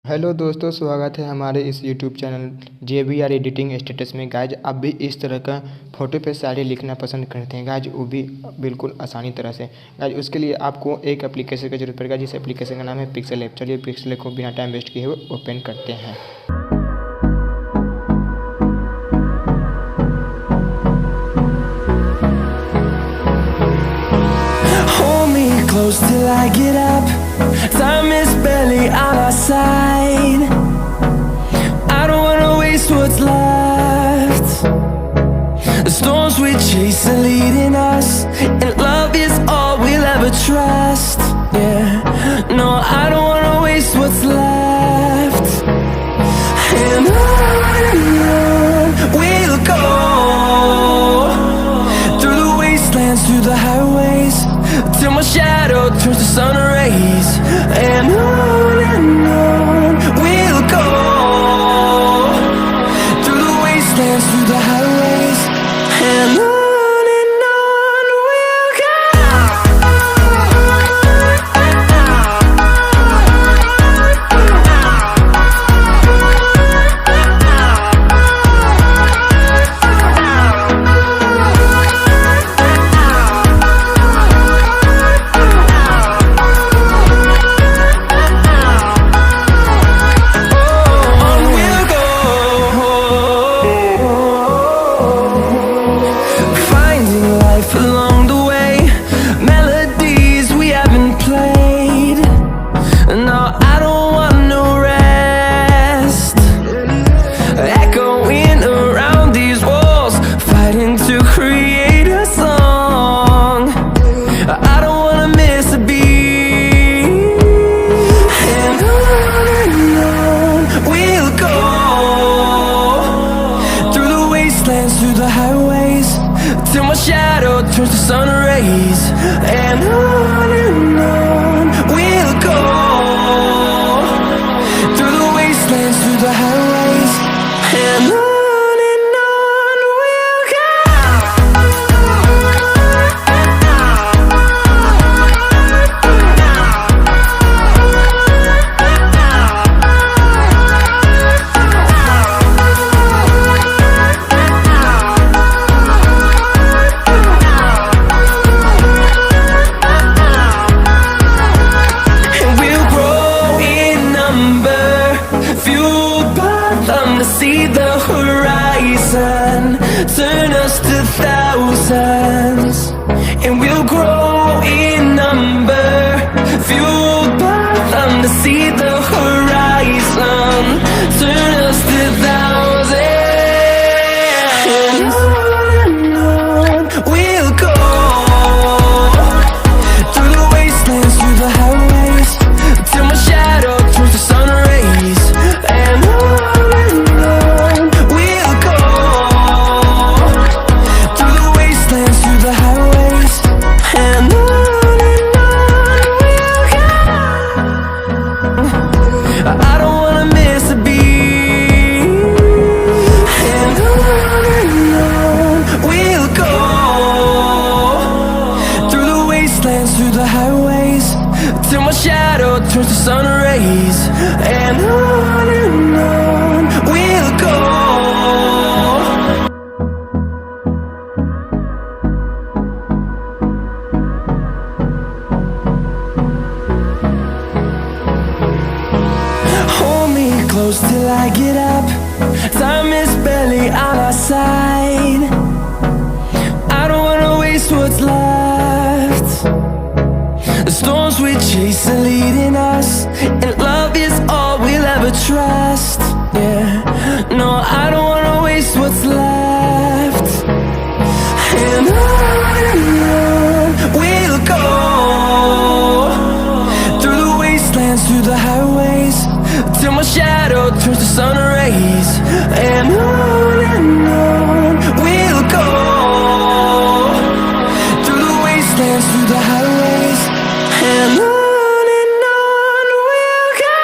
Hello दोस्तों, स्वागत है हमारे इस YouTube channel JBR editing status में। गाइज, आप भी इस तरह का फ़ोटो पे शायरी लिखना पसंद करते हैं गाइज, वो भी बिल्कुल आसानी तरह से। गाइज, उसके लिए आपको एक एप्लीकेशन की जरूरत पड़ेगा, जिस एप्लीकेशन का नाम है पिक्सल ऐप। चलिए पिक्सल ऐप को बिना टाइम वेस्ट किए हुए ओपन करते हैं। Close till I get up. Time is barely on our side. I don't wanna waste what's left. The storms we chase are leading us, and love is all we'll ever trust. Yeah, no, I don't wanna waste what's left. And on we'll go, through the wastelands, through the highways, till my shadow turns to sun rays. And on we'll go, through the wastelands, through the highways. And on we'll go. Along the way, melodies we haven't played. No, I don't want no rest. Echoing around these walls, fighting to create a song. I don't wanna miss a beat. And on we'll go, through the wastelands, through the highways, till my shadow turns to sun rays. And on we'll go, through the wastelands, through the highways. And on we'll go. See the horizon, turn us to thousands, and we'll grow in number, fueled by them. To see the horizon, turn us to thousands. And on we'll go, through the wastelands, through the highways, till my shadow turns to sun rays. And through the highways, till my shadow turns to sun rays. And on we'll go. Hold me close till I get up. Time is barely on our side. I don't wanna waste what's left. The storms we chase are leading us, and love is all we'll ever trust. Yeah, no, I don't wanna waste what's left. And on we'll go, through the wastelands, through the highways, till my shadow turns to sun rays. And on we'll go, through the wastelands, through the highways. And on we'll go.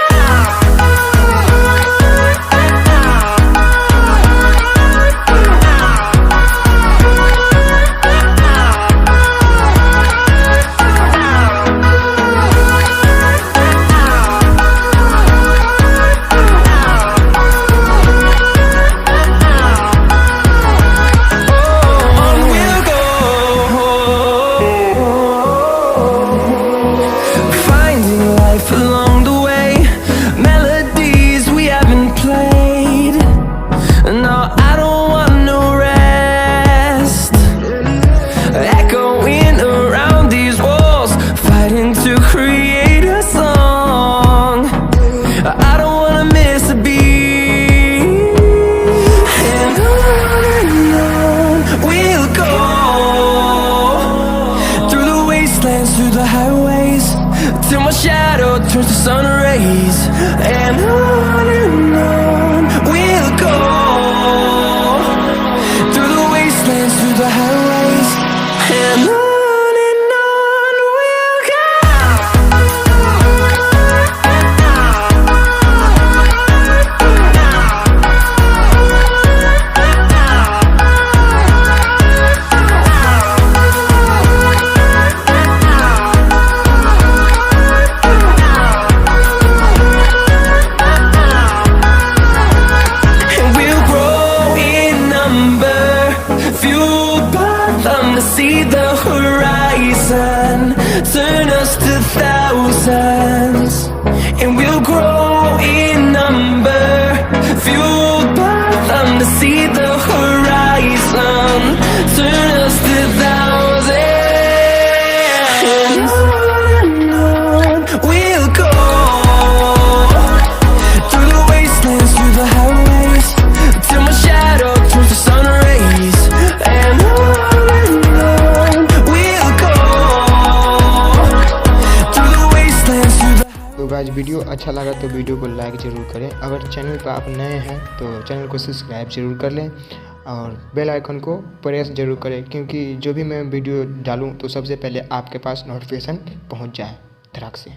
till my shadow turns to sun rays. And on we'll go, through the wastelands, through the highways, and on we'll go. See the horizon, turn us to thousands, and we'll grow in number, fueled by them to see the horizon, turn us to thousands, and on we'll go, through the wastelands, through the highways, till my shadow turns to sun rays, and तो guys video अच्छा लगा तो video को like ज़रूर करें। अगर channel पर आप नए हैं तो चैनल को सब्सक्राइब ज़रूर कर लें और बेल आइकन को प्रेस ज़रूर करें, क्योंकि जो भी मैं वीडियो डालूं तो सबसे पहले आपके पास नोटिफिकेशन पहुंच जाए धड़ाक से।